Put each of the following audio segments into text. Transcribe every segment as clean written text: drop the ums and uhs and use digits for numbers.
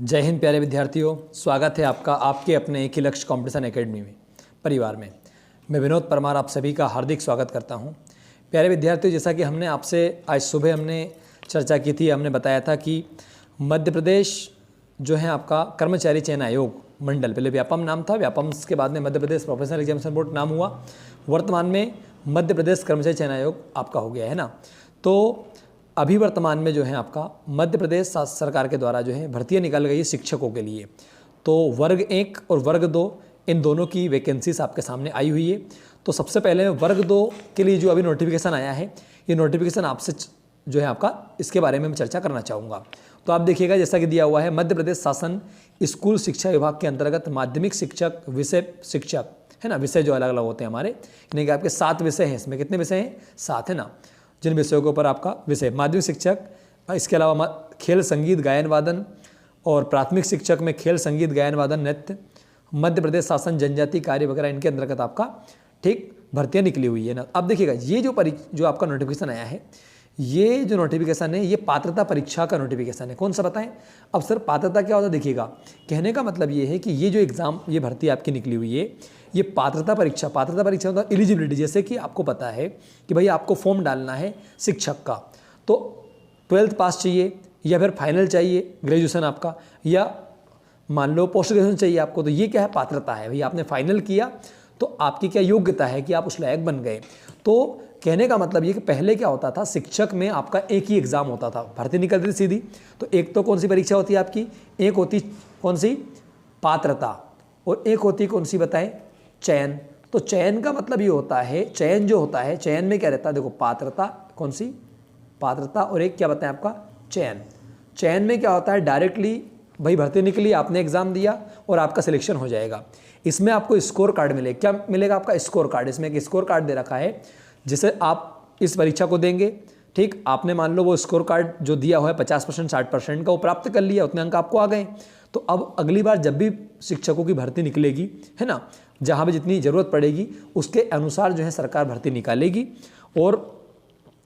जय हिंद प्यारे विद्यार्थियों, स्वागत है आपका आपके अपने एक ही लक्ष्य कॉम्पिटिशन एकेडमी में परिवार में। मैं विनोद परमार आप सभी का हार्दिक स्वागत करता हूं। प्यारे विद्यार्थियों, जैसा कि हमने आपसे आज सुबह चर्चा की थी, हमने बताया था कि मध्य प्रदेश जो है आपका कर्मचारी चयन आयोग मंडल, पहले व्यापम नाम था, व्यापम के बाद में Madhya Pradesh professional examination board नाम हुआ, वर्तमान में मध्य प्रदेश कर्मचारी चयन आयोग आपका हो गया है ना। तो अभी वर्तमान में जो है आपका मध्य प्रदेश सरकार के द्वारा जो है भर्तियाँ निकाल गई है शिक्षकों के लिए। तो वर्ग 1 और वर्ग 2 इन दोनों की वैकेंसीज आपके सामने आई हुई है। तो सबसे पहले वर्ग 2 के लिए जो अभी नोटिफिकेशन आया है, ये नोटिफिकेशन आपसे जो है आपका इसके बारे में मैं चर्चा करना चाहूँगा। तो आप देखिएगा, जैसा कि दिया हुआ है, मध्य प्रदेश शासन स्कूल शिक्षा विभाग के अंतर्गत माध्यमिक शिक्षक, विषय शिक्षक है ना, विषय जो अलग अलग होते हैं हमारे, यानी कि आपके 7 विषय हैं। इसमें कितने विषय हैं? 7 है ना, जिन विषयों के ऊपर आपका विषय माध्यमिक शिक्षक, इसके अलावा खेल संगीत गायन वादन, और प्राथमिक शिक्षक में खेल संगीत गायन वादन नृत्य, मध्य प्रदेश शासन जनजाति कार्य वगैरह, इनके अंतर्गत आपका ठीक भर्तियाँ निकली हुई है ना। अब देखिएगा, ये जो आपका नोटिफिकेशन आया है, ये जो नोटिफिकेशन है ये पात्रता परीक्षा का नोटिफिकेशन है। कौन सा बताएं? अब सर पात्रता क्या होता है? देखिएगा, कहने का मतलब ये है कि ये जो एग्ज़ाम, ये भर्ती आपकी निकली हुई है, ये पात्रता परीक्षा होता है एलिजिबिलिटी। जैसे कि आपको पता है कि भाई आपको फॉर्म डालना है शिक्षक का, तो 12th पास चाहिए या फिर फाइनल चाहिए ग्रेजुएशन आपका, या मान लो पोस्ट ग्रेजुएशन चाहिए आपको। तो ये क्या है? पात्रता है। भाई आपने फाइनल किया तो आपकी क्या योग्यता है कि आप उस लायक बन गए। तो कहने का मतलब ये कि पहले क्या होता था, शिक्षक में आपका एक ही एग्ज़ाम होता था, भर्ती निकलती थी सीधी। तो एक तो कौन सी परीक्षा होती है आपकी? एक होती कौन सी? पात्रता, और एक होती कौन सी बताएं? चयन। तो चयन का मतलब ये होता है, चयन जो होता है, चयन में क्या रहता है? देखो, पात्रता कौन सी? पात्रता, और एक क्या बताएं आपका? चयन। चयन में क्या होता है? डायरेक्टली भाई भर्ती निकली, आपने एग्जाम दिया और आपका सिलेक्शन हो जाएगा। इसमें आपको स्कोर कार्ड मिलेगा। क्या मिलेगा? आपका स्कोर कार्ड। इसमें एक स्कोर कार्ड दे रखा है, जिसे आप इस परीक्षा को देंगे, ठीक। आपने मान लो वो स्कोर कार्ड जो दिया हुआ है 50%, 60% का, वो प्राप्त कर लिया, उतने अंक आपको आ गए। तो अब अगली बार जब भी शिक्षकों की भर्ती निकलेगी, है ना, जहाँ भी जितनी ज़रूरत पड़ेगी उसके अनुसार जो है सरकार भर्ती निकालेगी, और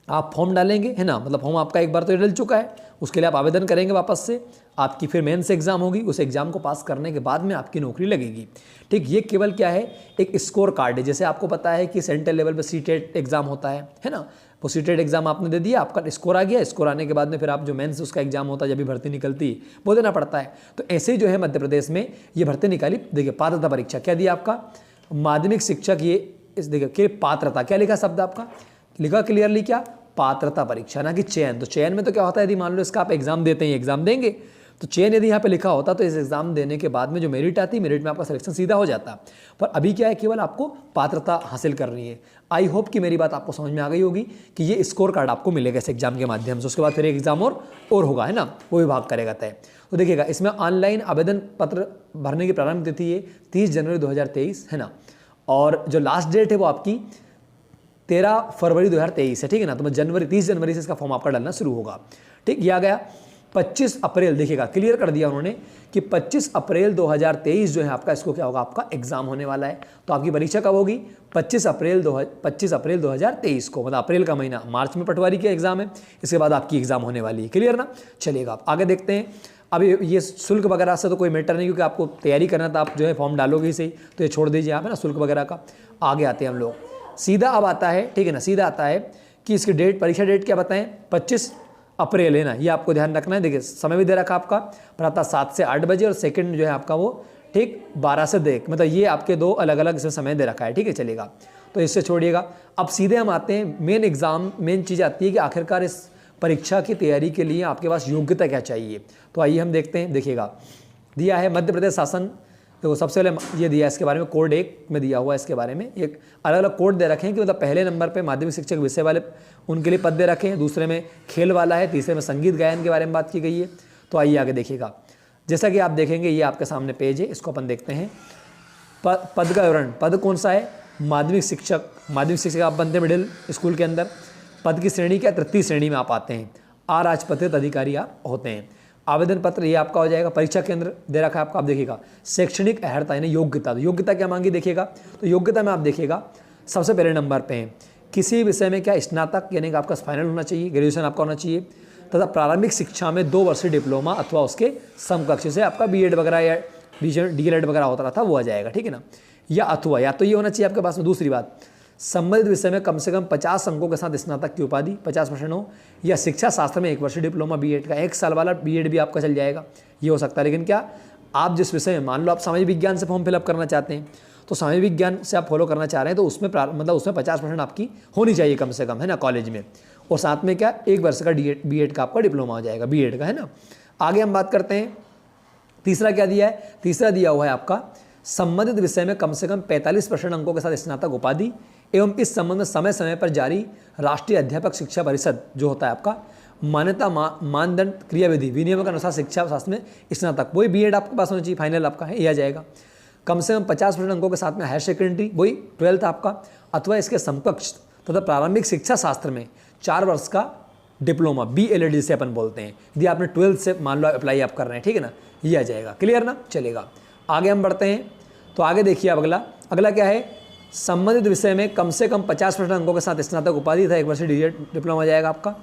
आप फॉर्म डालेंगे, है ना, मतलब फॉर्म आपका एक बार तो डल चुका है, उसके लिए आप आवेदन करेंगे वापस से, आपकी फिर मेंस एग्जाम होगी, उस एग्जाम को पास करने के बाद में आपकी नौकरी लगेगी। ठीक, ये केवल क्या है? एक स्कोर कार्ड है। जैसे आपको पता है कि सेंट्रल लेवल पे सीटेट एग्जाम होता है ना, वो सीटेट एग्जाम आपने दे दिया, आपका स्कोर आ गया, स्कोर आने के बाद में फिर आप जो मेंस उसका एग्जाम होता है, जब भी भर्ती निकलती है वो देना पड़ता है। तो ऐसे ही जो है मध्य प्रदेश में ये भर्ती निकाली। देखिए, पात्रता परीक्षा क्या दिया आपका? माध्यमिक शिक्षक, ये इस देखिए पात्रता, क्या लिखा शब्द आपका? लिखा क्लियरली क्या? पात्रता परीक्षा, ना कि चयन। तो चयन में तो क्या होता है, यदि मान लो इसका आप एग्जाम देते हैं, एग्जाम देंगे, तो चयन यदि यहाँ पे लिखा होता तो इस एग्जाम देने के बाद में जो मेरिट आती, मेरिट में आपका सिलेक्शन सीधा हो जाता। पर अभी क्या है, केवल आपको पात्रता हासिल करनी है। आई होप कि मेरी बात आपको समझ में आ गई होगी कि ये स्कोर कार्ड आपको मिलेगा इस एग्जाम के माध्यम से। उसके बाद फिर एक एग्जाम और होगा, है ना, वो विभाग करेगा तय। तो देखिएगा, इसमें ऑनलाइन आवेदन पत्र भरने की प्रारंभ तिथि है 30 जनवरी 2023, है ना, और जो लास्ट डेट है वो आपकी 13 फरवरी 2023 है, ठीक है ना। तो 30 जनवरी से इसका फॉर्म आपका डालना शुरू होगा। ठीक, ये आ गया 25 अप्रैल, देखिएगा क्लियर कर दिया उन्होंने कि 25 अप्रैल 2023 जो है आपका, इसको क्या होगा, आपका एग्जाम होने वाला है। तो आपकी परीक्षा कब होगी? 25 अप्रैल 2023 को, मतलब अप्रैल का महीना। मार्च में पटवारी का एग्जाम है, इसके बाद आपकी एग्जाम होने वाली है। क्लियर ना? चलिएगा, आप आगे देखते हैं। अब ये शुल्क वगैरह से तो कोई मैटर नहीं, क्योंकि आपको तैयारी करना था, आप जो है फॉर्म डालोगे ही सही, तो ये छोड़ दीजिए यहाँ पे ना शुल्क वगैरह का। आगे आते हैं हम लोग, सीधा अब आता है, ठीक है ना, सीधा आता है कि इसकी डेट, परीक्षा डेट क्या बताएं? 25 अप्रैल है ना, ये आपको ध्यान रखना है। देखिए, समय भी दे रखा आपका, प्रातः 7 से 8 बजे, और सेकंड जो है आपका वो ठीक 12 से 1, मतलब ये आपके दो अलग अलग इसमें समय दे रखा है। ठीक है, चलेगा, तो इससे छोड़िएगा। अब सीधे हम आते हैं मेन एग्जाम, मेन चीज़ आती है कि आखिरकार इस परीक्षा की तैयारी के लिए आपके पास योग्यता क्या चाहिए। तो आइए हम देखते हैं। देखिएगा, दिया है मध्य प्रदेश शासन, तो सबसे पहले ये दिया है, इसके बारे में कोड 1 में दिया हुआ है, इसके बारे में एक अलग अलग कोड दे रखे हैं कि मतलब पहले नंबर पे माध्यमिक शिक्षक विषय वाले उनके लिए पद दे रखे हैं, दूसरे में खेल वाला है, तीसरे में संगीत गायन के बारे में बात की गई है। तो आइए आगे देखिएगा, जैसा कि आप देखेंगे ये आपके सामने पेज है, इसको अपन देखते हैं। पद का विवरण, पद कौन सा है? माध्यमिक शिक्षक आप बनते हैं मिडिल स्कूल के अंदर। पद की श्रेणी क्या? तृतीय श्रेणी में आप आते हैं। अराजपत्रित अधिकारी आप होते हैं। आवेदन पत्र ये आपका हो जाएगा। परीक्षा केंद्र दे रखा है आपका, आप देखिएगा शैक्षणिक अर्हता यानी योग्यता। तो योग्यता क्या मांगी देखिएगा, तो योग्यता में आप देखिएगा सबसे पहले नंबर पे है किसी विषय में क्या स्नातक यानी कि आपका फाइनल होना चाहिए, ग्रेजुएशन आपका होना चाहिए। तथा प्रारंभिक शिक्षा में 2 वर्षीय डिप्लोमा अथवा उसके समकक्ष से आपका बीएड वगैरह या डीएलएड वगैरह होता रहा था वो आ जाएगा, ठीक है ना। या अथवा या तो ये होना चाहिए आपके पास में। दूसरी बात, संबंधित विषय में कम से कम 50 अंकों के साथ स्नातक की उपाधि 50% हो, या शिक्षा शास्त्र में 1 वर्षीय डिप्लोमा बीएड का 1 साल वाला बीएड भी आपका चल जाएगा, ये हो सकता है। लेकिन क्या आप जिस विषय में, मान लो आप सामाजिक विज्ञान से फॉर्म फिलअप करना चाहते हैं, तो सामाजिक विज्ञान से आप फॉलो करना चाह रहे हैं तो उसमें मतलब उसमें 50% आपकी होनी चाहिए कम से कम, है ना, कॉलेज में। और साथ में क्या 1 वर्ष का बीएड का आपका डिप्लोमा हो जाएगा, बीएड का, है ना। आगे हम बात करते हैं, तीसरा क्या दिया है, तीसरा दिया हुआ है आपका संबंधित विषय में कम से कम 45% अंकों के साथ स्नातक उपाधि एवं इस संबंध में समय समय पर जारी राष्ट्रीय अध्यापक शिक्षा परिषद जो होता है आपका मान्यता मानदंड क्रियाविधि विनियमों के अनुसार शिक्षा शास्त्र में स्नातक, वही बीएड आपके पास होना चाहिए, फाइनल आपका है, ये आ जाएगा। कम से कम 50% अंकों के साथ में हायर सेकेंडरी, वही 12th आपका, अथवा इसके समकक्ष तथा प्रारंभिक शिक्षा शास्त्र में 4 वर्ष का डिप्लोमा BLED जिसे अपन बोलते हैं, यदि आपने 12th से मान लो अप्लाई आप कर रहे हैं, ठीक है ना, ये आ जाएगा। क्लियर ना, चलेगा। आगे हम बढ़ते हैं, तो आगे देखिए अब अगला क्या है, संबंधित विषय में कम से कम 50% अंकों के साथ स्नातक उपाधि था 1 वर्षीय डिप्लोमा जाएगा आपका।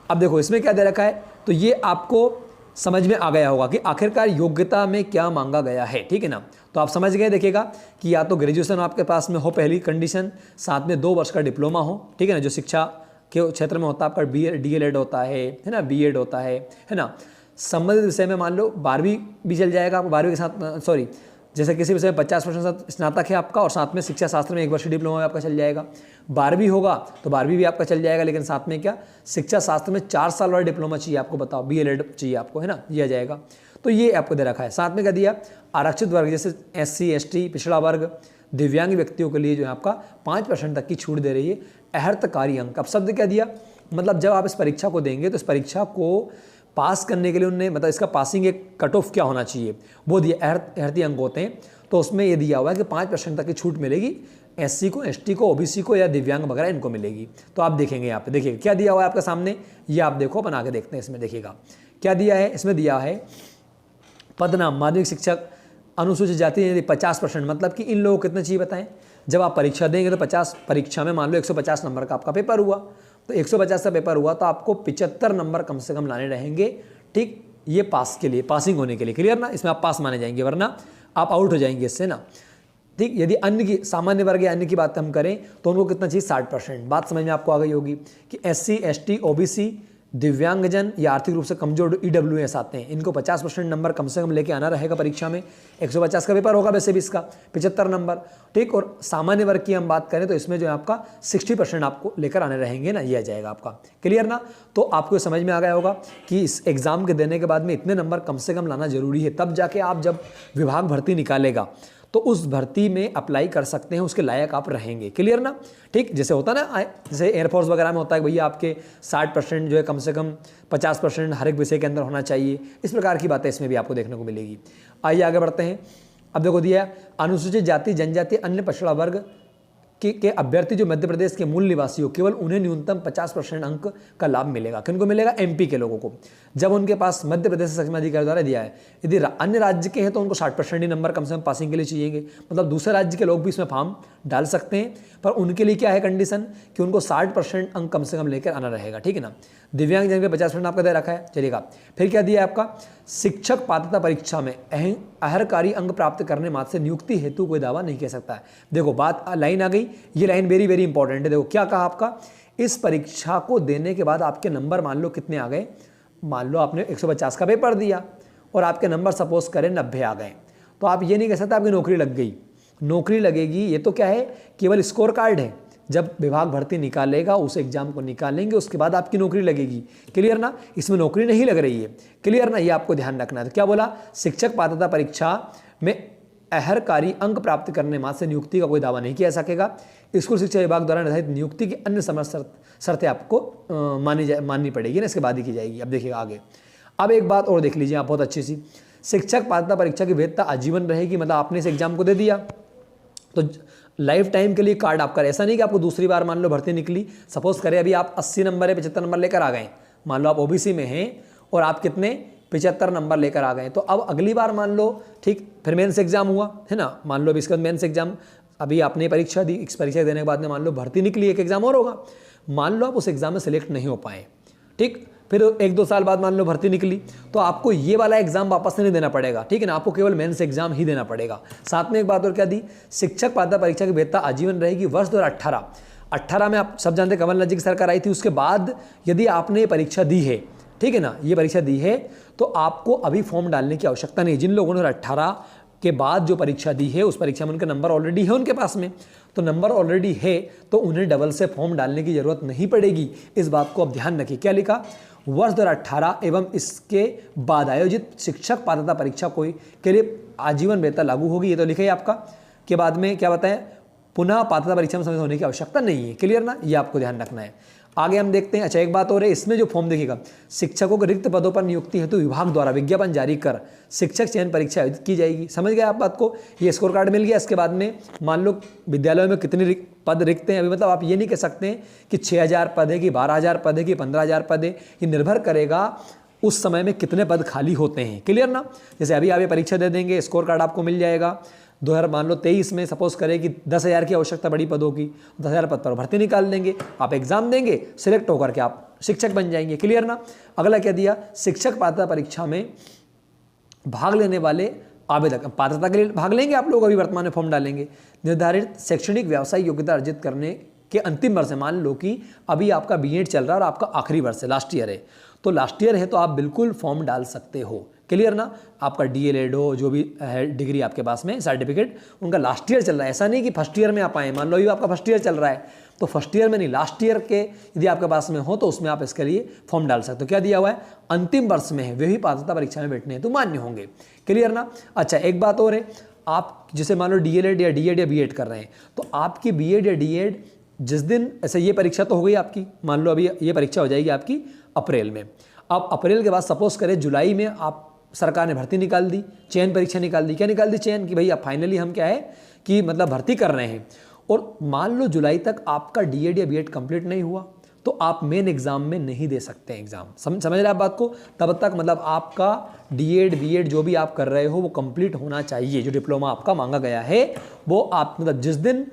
अब देखो इसमें क्या दे रखा है, तो ये आपको समझ में आ गया होगा कि आखिरकार योग्यता में क्या मांगा गया है, ठीक है ना। तो आप समझ गए, देखिएगा कि या तो ग्रेजुएशन आपके पास में हो पहली कंडीशन, साथ में 2 वर्ष का डिप्लोमा हो, ठीक है ना, जो शिक्षा के क्षेत्र में होता है आपका DLED होता है ना, बीएड होता है ना। संबंधित विषय में मान लो 12वीं भी चल जाएगा, 12वीं के साथ जैसे किसी विषय में 50% स्नातक है आपका और साथ में शिक्षा शास्त्र में 1 वर्षीय डिप्लोमा आपका चल जाएगा। 12वीं होगा तो 12वीं भी आपका चल जाएगा, लेकिन साथ में क्या शिक्षा शास्त्र में 4 साल वाला डिप्लोमा चाहिए आपको, बताओ BLED चाहिए आपको, है ना, दिया जाएगा। तो ये आपको दे रखा है। साथ में क्या दिया, आरक्षित वर्ग जैसे SC ST पिछड़ा वर्ग दिव्यांग व्यक्तियों के लिए जो है आपका 5% तक की छूट दे रही है। अहर्तकारी अंक, अब शब्द क्या दिया, मतलब जब आप इस परीक्षा को देंगे तो इस परीक्षा को पास करने के लिए उन्होंने मतलब इसका पासिंग एक कट ऑफ क्या होना चाहिए वो दिया, अहर्ती अंक होते हैं, तो उसमें ये दिया हुआ है कि 5% तक की छूट मिलेगी SC को, ST को, OBC को या दिव्यांग वगैरह इनको मिलेगी। तो आप देखेंगे यहाँ पे, देखिए क्या दिया हुआ है आपके सामने, ये आप देखो, अपन आगे देखते हैं इसमें। देखिएगा क्या दिया है, इसमें दिया है पद नाम माध्यमिक शिक्षक अनुसूचित जाति यदि 50%, मतलब कि इन लोगों को कितने चाहिए बताएं, जब आप परीक्षा देंगे तो 50 परीक्षा में मान लो 150 नंबर का आपका पेपर हुआ, तो 150 का पेपर हुआ तो आपको 75 नंबर कम से कम लाने रहेंगे, ठीक, ये पास के लिए, पासिंग होने के लिए। क्लियर ना, इसमें आप पास माने जाएंगे, वरना आप आउट हो जाएंगे इससे ना, ठीक। यदि अन्य की सामान्य वर्ग या अन्य की बात हम करें तो उनको कितना चाहिए, 60%। बात समझ में आपको आ गई होगी कि SC ST OBC दिव्यांगजन या आर्थिक रूप से कमजोर EWS आते हैं, इनको 50% नंबर कम से कम लेके आना रहेगा परीक्षा में। 150 का पेपर होगा वैसे भी इसका, 75 नंबर, ठीक। और सामान्य वर्ग की हम बात करें तो इसमें जो है आपका 60% आपको लेकर आने रहेंगे ना, ये आ जाएगा आपका। क्लियर ना, तो आपको समझ में आ गया होगा कि इस एग्जाम के देने के बाद में इतने नंबर कम से कम लाना जरूरी है, तब जाके आप जब विभाग भर्ती निकालेगा तो उस भर्ती में अप्लाई कर सकते हैं, उसके लायक आप रहेंगे। क्लियर ना, ठीक। जैसे होता है ना, जैसे एयरफोर्स वगैरह में होता है भैया आपके 60% जो है कम से कम 50% हर एक विषय के अंदर होना चाहिए, इस प्रकार की बातें इसमें भी आपको देखने को मिलेगी। आइए आगे बढ़ते हैं। अब देखो दिया अनुसूचित जाति जनजाति अन्य पिछड़ा वर्ग के अभ्यर्थी जो मध्य प्रदेश के मूल निवासी हो, केवल उन्हें न्यूनतम 50% अंक का लाभ मिलेगा। किनको मिलेगा, MP के लोगों को, जब उनके पास मध्य प्रदेश सक्षम अधिकारी द्वारा दिया है। यदि अन्य राज्य के हैं तो उनको 60% ही नंबर कम से कम पासिंग के लिए चाहिए, मतलब दूसरे राज्य के लोग भी इसमें फॉर्म डाल सकते हैं, पर उनके लिए क्या है कंडीशन कि उनको 60% अंक कम से कम लेकर आना रहेगा, ठीक है ना। दिव्यांग जन के 50% आपका दे रखा है, चलेगा। फिर क्या दिया है आपका, शिक्षक पात्रता परीक्षा में अहर्कारी अंक प्राप्त करने मात्र से नियुक्ति हेतु कोई दावा नहीं कह सकता है। देखो बात लाइन आ गई, ये लाइन वेरी वेरी इंपॉर्टेंट है। देखो क्या कहा आपका, इस परीक्षा को देने के बाद आपके नंबर मान लो कितने आ गए, मान लो आपने 150 का पेपर दिया और आपके नंबर सपोज करें 90 आ गए, तो आप ये नहीं कह सकते आपकी नौकरी लग गई। नौकरी लगेगी ये तो क्या है, केवल स्कोर कार्ड है, जब विभाग भर्ती निकालेगा उस एग्जाम को निकालेंगे उसके बाद आपकी नौकरी लगेगी। क्लियर ना, इसमें नौकरी नहीं लग रही है। क्लियर ना, ये आपको ध्यान रखना है। तो क्या बोला, शिक्षक पात्रता परीक्षा में अहर्कारी अंक प्राप्त करने मात्र से नियुक्ति का कोई दावा नहीं किया सकेगा। स्कूल शिक्षा विभाग द्वारा निर्धारित नियुक्ति की अन्य समस्त शर्तें आपको माननी पड़ेगी ना, इसके बाद ही की जाएगी। अब देखिएगा आगे। अब एक बात और देख लीजिए आप बहुत अच्छी सी, शिक्षक पात्रता परीक्षा की वैधता आजीवन रहेगी, मतलब आपने इस एग्जाम को दे दिया तो लाइफ टाइम के लिए कार्ड आपका, ऐसा नहीं कि आपको दूसरी बार मान लो भर्ती निकली, सपोज करें अभी आप 80 नंबर या 75 नंबर लेकर आ गए, मान लो आप OBC में हैं और आप कितने 75 नंबर लेकर आ गए, तो अब अगली बार मान लो, ठीक, फिर मेंस एग्जाम हुआ है ना, मान लो अभी इसका मेंस एग्जाम अभी आपने परीक्षा दी, इस परीक्षा देने के बाद में मान लो भर्ती निकली, एक एग्जाम और होगा, मान लो आप उस एग्जाम में सिलेक्ट नहीं हो पाए, ठीक, फिर 1-2 साल बाद मान लो भर्ती निकली, तो आपको ये वाला एग्जाम वापस नहीं देना पड़ेगा, ठीक है ना, आपको केवल मेंस एग्जाम ही देना पड़ेगा। साथ में एक बात और क्या दी, शिक्षक पात्रता परीक्षा की वैधता आजीवन रहेगी। वर्ष 2018 में आप सब जानते कमलनाथ जी की सरकार आई थी, उसके बाद यदि आपने ये परीक्षा दी है, ठीक है ना, ये परीक्षा दी है, तो आपको अभी फॉर्म डालने की आवश्यकता नहीं। जिन लोगों ने 2018 के बाद जो परीक्षा दी है, उस परीक्षा में उनका नंबर ऑलरेडी है उनके पास में, तो नंबर ऑलरेडी है तो उन्हें डबल से फॉर्म डालने की जरूरत नहीं पड़ेगी। इस बात को आप ध्यान रखिए। क्या लिखा, वर्ष 2018 एवं इसके बाद आयोजित शिक्षक पात्रता परीक्षा के लिए आजीवन वैधता लागू होगी, ये तो लिखा है आपका। के बाद में क्या बताएं, पुनः पात्रता परीक्षा में सम्मिलित होने की आवश्यकता नहीं है। क्लियर ना, ये आपको ध्यान रखना है। आगे हम देखते हैं। अच्छा, एक बात और है, इसमें जो फॉर्म देखिएगा, शिक्षकों के रिक्त पदों पर नियुक्ति हेतु विभाग द्वारा विज्ञापन जारी कर शिक्षक चयन परीक्षा आयोजित की जाएगी। समझ गए आप बात को, ये स्कोर कार्ड मिल गया। इसके बाद में मान लो विद्यालयों में कितने पद रिक्त हैं, अभी मतलब आप ये नहीं कह सकते हैं कि 6000 पद है कि 12000 पद है कि 15000 पद है, ये निर्भर करेगा उस समय में कितने पद खाली होते हैं। क्लियर ना, जैसे अभी आप ये परीक्षा दे देंगे, स्कोर कार्ड आपको मिल जाएगा। 2023 में सपोज करें कि 10,000 की आवश्यकता बड़ी पदों की, 10,000 पद पर भर्ती निकाल देंगे, आप एग्जाम देंगे, सिलेक्ट होकर के आप शिक्षक बन जाएंगे। क्लियर ना। अगला क्या दिया, शिक्षक पात्रता परीक्षा में भाग लेने वाले आवेदक पात्रता के लिए भाग लेंगे आप लोग, अभी वर्तमान में फॉर्म डालेंगे, निर्धारित शैक्षणिक व्यवसायिक योग्यता अर्जित करने के अंतिम वर्ष है। मान लो कि अभी आपका बीएड चल रहा है और आपका आखिरी वर्ष है, लास्ट ईयर है, तो लास्ट ईयर है तो आप बिल्कुल फॉर्म डाल सकते हो। क्लियर ना, आपका डीएलएड हो, जो भी है डिग्री आपके पास में, सर्टिफिकेट, उनका लास्ट ईयर चल रहा है। ऐसा नहीं कि फर्स्ट ईयर में आप आए, मान लो ये आपका फर्स्ट ईयर चल रहा है तो फर्स्ट ईयर में नहीं, लास्ट ईयर के यदि आपके पास में हो तो उसमें आप इसके लिए फॉर्म डाल सकते हो। क्या दिया हुआ है, अंतिम वर्ष में है वे भी पात्रता परीक्षा में बैठने हैं तो मान्य होंगे। क्लियर ना। अच्छा, एक बात और है, आप जैसे मान लो डीएलएड या डीएड या बीएड कर रहे हैं, तो आपकी बीएड या डीएड जिस दिन, ऐसे ये परीक्षा तो हो गई आपकी, मान लो अभी ये परीक्षा हो जाएगी आपकी अप्रैल में। अब अप्रैल के बाद सपोज करें जुलाई में आप सरकार ने भर्ती निकाल दी, चयन परीक्षा निकाल दी। क्या निकाल दी, चयन, कि भाई अब फाइनली हम क्या है कि मतलब भर्ती कर रहे हैं, और मान लो जुलाई तक आपका डीएड या बीएड कंप्लीट नहीं हुआ तो आप मेन एग्जाम में नहीं दे सकते एग्जाम। समझ रहे आप बात को, तब तक मतलब आपका डीएड बीएड जो भी आप कर रहे हो वो कंप्लीट होना चाहिए। जो डिप्लोमा आपका मांगा गया है वो आप मतलब जिस दिन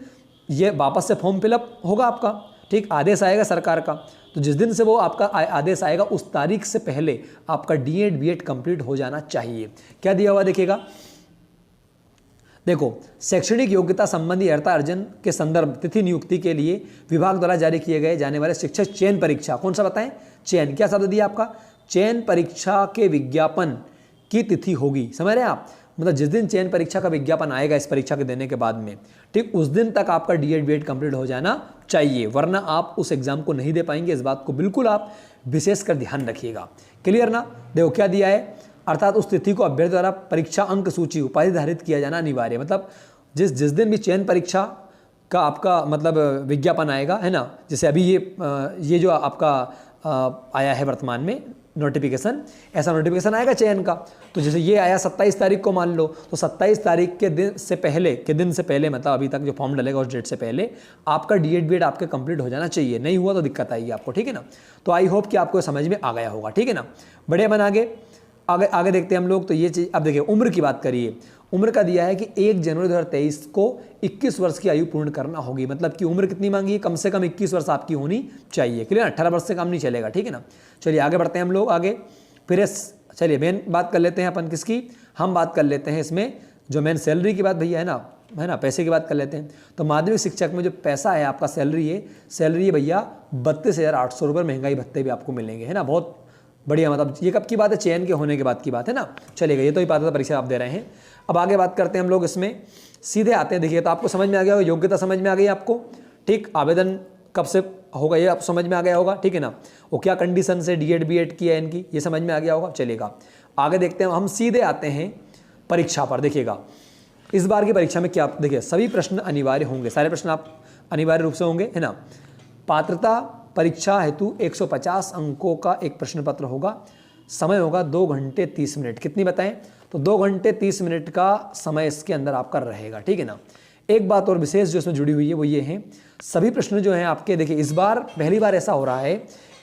ये वापस से फॉर्म फिलअप होगा आपका, ठीक, आदेश आएगा सरकार का, तो जिस दिन से वो आपका आदेश आएगा उस तारीख से पहले आपका डीएड बीएड कंप्लीट हो जाना चाहिए। क्या दिया हुआ देखिएगा, देखो, शैक्षणिक योग्यता संबंधी अर्हता अर्जन के संदर्भ तिथि नियुक्ति के लिए विभाग द्वारा जारी किए गए जाने वाले शिक्षक चयन परीक्षा, कौन सा बताएं, चयन, क्या शब्द दिया आपका, चयन परीक्षा के विज्ञापन की तिथि होगी। समझ रहे हैं आप, मतलब जिस दिन चयन परीक्षा का विज्ञापन आएगा इस परीक्षा के देने के बाद में, ठीक, उस दिन तक आपका डीएड बीएड कंप्लीट हो जाना चाहिए, वरना आप उस एग्जाम को नहीं दे पाएंगे। इस बात को बिल्कुल आप विशेष कर ध्यान रखिएगा। क्लियर ना। देखो क्या दिया है, अर्थात उस तिथि को अभ्यर्थी द्वारा परीक्षा अंक सूची उपाधि धारित किया जाना अनिवार्य। मतलब जिस दिन भी चयन परीक्षा का आपका मतलब विज्ञापन आएगा, है ना, जैसे अभी ये जो आपका आया है वर्तमान में नोटिफिकेशन, ऐसा नोटिफिकेशन आएगा चयन का, तो जैसे ये आया 27 तारीख को मान लो, तो 27 तारीख के दिन से पहले मतलब अभी तक जो फॉर्म डलेगा उस डेट से पहले आपका डीएड बीएड आपके कंप्लीट हो जाना चाहिए। नहीं हुआ तो दिक्कत आएगी आपको, ठीक है ना। तो आई होप कि आपको समझ में आ गया होगा, ठीक है ना। बढ़िया बन, आगे देखते हैं हम लोग। तो ये चीज़, अब देखिए उम्र की बात करिए, उम्र का दिया है कि 1 जनवरी 2023 को 21 वर्ष की आयु पूर्ण करना होगी। मतलब कि उम्र कितनी मांगी है, कम से कम 21 वर्ष आपकी होनी चाहिए। क्लियर, 18 वर्ष से कम नहीं चलेगा, ठीक है ना। चलिए आगे बढ़ते हैं हम लोग आगे। फिर चलिए मेन बात कर लेते हैं अपन किसकी, हम बात कर लेते हैं इसमें जो मेन सैलरी की बात भैया है ना, पैसे की बात कर लेते हैं। तो माध्यमिक शिक्षक में जो पैसा है आपका सैलरी है भैया 32,800 रुपये, महंगाई भत्ते भी आपको मिलेंगे, है ना। बहुत बढ़िया, मतलब ये कब की बात है, चयन के होने के बाद की बात है ना। चलेगा, ये तो ही पात्रता परीक्षा आप दे रहे हैं। अब आगे बात करते हैं हम लोग इसमें, सीधे आते हैं। देखिए तो आपको समझ में आ गया होगा, योग्यता समझ में आ गई आपको, ठीक, आवेदन कब से होगा ये आप समझ में आ गया होगा, ठीक है ना। वो क्या कंडीशन से डीएड बीएड की है इनकी, ये समझ में आ गया होगा। चलेगा आगे देखते हैं, हम सीधे आते हैं परीक्षा पर। देखिएगा इस बार की परीक्षा में क्या, देखिए सभी प्रश्न अनिवार्य होंगे, सारे प्रश्न आप अनिवार्य रूप से होंगे, है ना। पात्रता परीक्षा हेतु 150 अंकों का एक प्रश्न पत्र होगा। समय होगा 2 घंटे 30 मिनट। कितनी बताएं, तो 2 घंटे 30 मिनट का समय इसके अंदर आपका रहेगा, ठीक है ना। एक बात और विशेष जो इसमें जुड़ी हुई है वो ये है, सभी प्रश्न जो हैं आपके, देखिए इस बार पहली बार ऐसा हो रहा है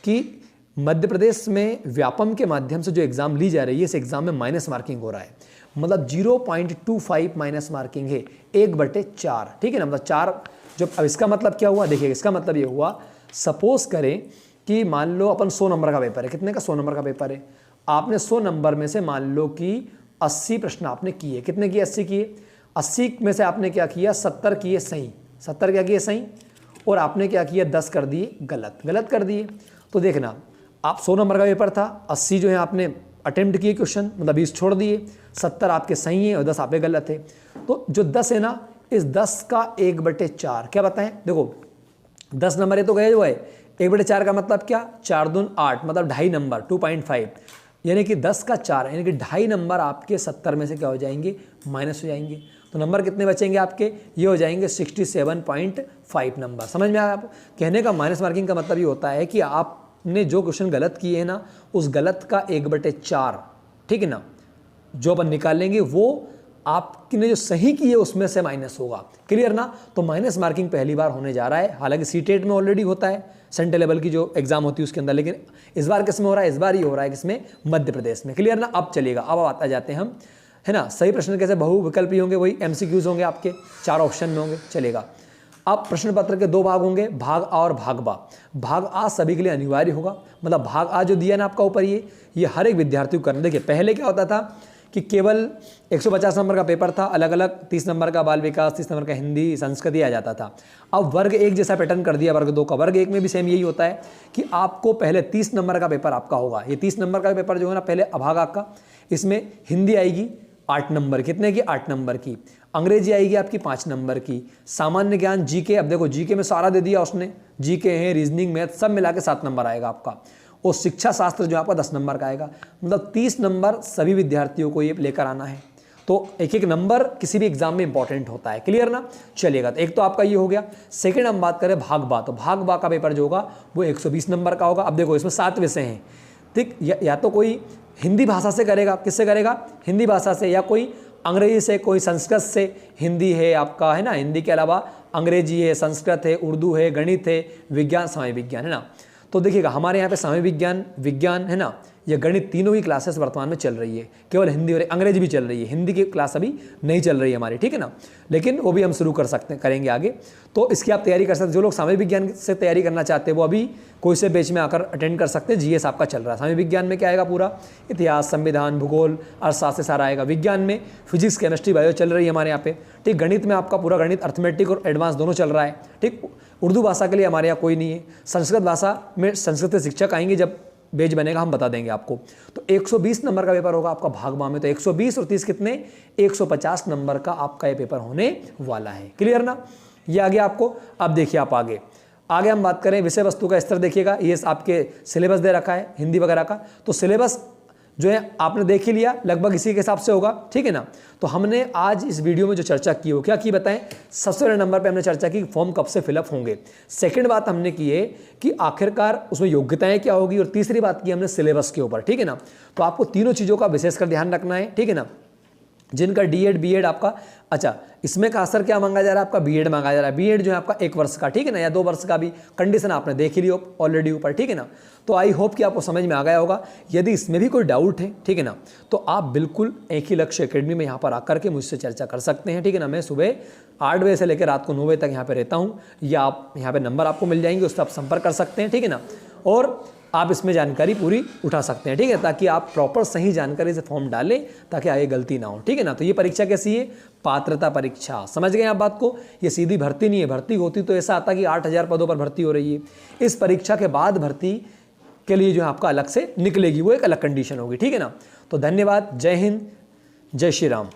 कि मध्य प्रदेश में व्यापम के माध्यम से जो एग्जाम ली जा रही है, इस एग्जाम में माइनस मार्किंग हो रहा है। मतलब 0.25 माइनस मार्किंग है 1/4, ठीक है ना। मतलब 4 जो, अब इसका मतलब क्या हुआ, देखिए इसका मतलब ये हुआ, सपोज करें कि मान लो अपन 100 नंबर का पेपर है, कितने का 100 नंबर का पेपर है, आपने 100 नंबर में से मान लो कि 80 प्रश्न आपने किए, कितने किए 80 किए, 80 में से आपने क्या किया 70 किए सही, 70 क्या किए सही, और आपने क्या किया 10 कर दिए गलत कर दिए। तो देखना आप 100 नंबर का पेपर था, 80 जो है आपने अटेम्प्ट किए क्वेश्चन, मतलब 20 छोड़ दिए, 70 आपके सही हैं और 10 आपके गलत है। तो जो 10 है ना, इस 10 का 1/4 क्या बताएं, देखो 10 नंबर है तो गए जो है, 1/4 का मतलब क्या, 4 दून 8, मतलब 2.5 नंबर 2.5, यानी कि 10 का 4 यानी कि 2.5 नंबर आपके 70 में से क्या हो जाएंगे, माइनस हो जाएंगे। तो नंबर कितने बचेंगे आपके, ये हो जाएंगे 67.5 नंबर। समझ में आया आप? कहने का माइनस मार्किंग का मतलब ये होता है कि आपने जो क्वेश्चन गलत किए हैं ना, उस गलत का 1/4, ठीक है ना, जो अपन निकालेंगे वो आपने जो सही किए उसमें से माइनस होगा। क्लियर ना? तो माइनस मार्किंग पहली बार होने जा रहा है, हालांकि सीटेट में ऑलरेडी होता है, सेंट्रल लेवल की जो एग्जाम होती है उसके अंदर, लेकिन इस बार किस में हो रहा है, इस बार ही हो रहा है किसमें, मध्य प्रदेश में। क्लियर ना? अब चलेगा, अब आता जाते हैं हम, है ना, सही प्रश्न कैसे बहुविकल्पी होंगे, वही MCQs होंगे आपके, 4 ऑप्शन में होंगे। चलेगा, अब प्रश्न पत्र के 2 भाग होंगे, भाग आ और भाग बा। भाग आ सभी के लिए अनिवार्य होगा, मतलब भाग आ जो दिया ना आपका ऊपर, ये हर एक विद्यार्थी को करना। देखिए पहले क्या होता था कि केवल 150 नंबर का पेपर था, अलग अलग 30 नंबर का बाल विकास, 30 नंबर का हिंदी संस्कृति आ जाता था। अब वर्ग 1 जैसा पैटर्न कर दिया वर्ग 2 का। वर्ग 1 में भी सेम यही होता है कि आपको पहले 30 नंबर का पेपर आपका होगा। ये 30 नंबर का पेपर जो है ना, पहले अभाग आपका, इसमें हिंदी आएगी 8 नंबर, कितने की, 8 नंबर की, अंग्रेजी आएगी आपकी 5 नंबर की, सामान्य ज्ञान जीके, अब देखो जीके में सारा दे दिया उसने, जीके है, रीजनिंग, मैथ सब मिला के 7 नंबर आएगा आपका, और शिक्षा शास्त्र जो आपका 10 नंबर का आएगा। मतलब 30 नंबर सभी विद्यार्थियों को ये लेकर आना है। तो एक एक नंबर किसी भी एग्जाम में इंपॉर्टेंट होता है। क्लियर ना? चलेगा, तो एक तो आपका ये हो गया। सेकंड हम बात करें भाग बा, तो भाग बा का पेपर जो होगा वो 120 नंबर का होगा। अब देखो इसमें 7 विषय हैं, ठीक, या तो कोई हिंदी भाषा से करेगा, किससे करेगा, हिंदी भाषा से, या कोई अंग्रेजी से, कोई संस्कृत से, हिंदी है आपका, है ना, हिंदी के अलावा अंग्रेजी है, संस्कृत है, उर्दू है, गणित है, विज्ञान, सामाजिक विज्ञान, है ना। तो देखिएगा हमारे यहाँ पे सामाजिक विज्ञान, विज्ञान, है ना, ये गणित, तीनों ही क्लासेस वर्तमान में चल रही है। केवल हिंदी और अंग्रेजी भी चल रही है, हिंदी की क्लास अभी नहीं चल रही है हमारी, ठीक है ना, लेकिन वो भी हम शुरू करेंगे आगे। तो इसकी आप तैयारी कर सकते हैं। जो लोग सामाजिक विज्ञान से तैयारी करना चाहते हैं वो अभी कोई से बैच में आकर अटेंड कर सकते हैं। GS आपका चल रहा है। सामाजिक विज्ञान में क्या आएगा, पूरा इतिहास, संविधान, भूगोल, अर्थशास्त्र सारा आएगा। विज्ञान में फिजिक्स, केमिस्ट्री, बायो चल रही है हमारे यहाँ पे, ठीक। गणित में आपका पूरा गणित, अर्थमेटिक और एडवांस दोनों चल रहा है, ठीक। उर्दू भाषा के लिए हमारे यहाँ कोई नहीं है। संस्कृत भाषा में संस्कृत के शिक्षक आएंगे, जब बेच बनेगा हम बता देंगे आपको। तो 120 नंबर का पेपर होगा आपका भाग बा में। तो 120 और 30 कितने, 150 नंबर का आपका ये पेपर होने वाला है। क्लियर ना? ये आ गया आपको। अब देखिए आप आगे हम बात करें विषय वस्तु का स्तर। देखिएगा ये आपके सिलेबस दे रखा है हिंदी वगैरह का, तो सिलेबस जो है आपने देख ही लिया, लगभग इसी के हिसाब से होगा, ठीक है ना। तो हमने आज इस वीडियो में जो चर्चा की हो क्या की बताएं। सबसे पहले नंबर पे हमने चर्चा की फॉर्म कब से फिलअप होंगे। सेकंड बात हमने की है कि आखिरकार उसमें योग्यताएं क्या होगी, और तीसरी बात की हमने सिलेबस के ऊपर, ठीक है ना। तो आपको तीनों चीज़ों का विशेषकर ध्यान रखना है, ठीक है ना। जिनका D.Ed B.Ed आपका, अच्छा इसमें का असर क्या मांगा जा रहा है आपका, B.Ed मांगा जा रहा है। B.Ed जो है आपका 1 वर्ष का, ठीक है ना, या 2 वर्ष का भी कंडीशन आपने देख ही ली ऑलरेडी ऊपर, ठीक है ना। तो आई होप कि आपको समझ में आ गया होगा। यदि इसमें भी कोई डाउट है, ठीक है ना, तो आप बिल्कुल एक ही लक्ष्य एकेडमी में यहाँ पर आकर के मुझसे चर्चा कर सकते हैं, ठीक है ना। मैं सुबह 8 बजे से लेकर रात को 9 बजे तक यहाँ पर रहता हूँ, या आप यहाँ पर नंबर आपको मिल जाएंगे, उस पर आप संपर्क कर सकते हैं, ठीक है ना। और आप इसमें जानकारी पूरी उठा सकते हैं, ठीक है, ताकि आप प्रॉपर सही जानकारी से फॉर्म डालें, ताकि आगे गलती ना हो, ठीक है ना। तो ये परीक्षा कैसी है, पात्रता परीक्षा। समझ गए आप बात को। ये सीधी भर्ती नहीं है। भर्ती होती तो ऐसा आता कि 8000 पदों पर भर्ती हो रही है। इस परीक्षा के बाद भर्ती के लिए जो है आपका अलग से निकलेगी, वो एक अलग कंडीशन होगी, ठीक है ना। तो धन्यवाद, जय हिंद, जय श्री राम।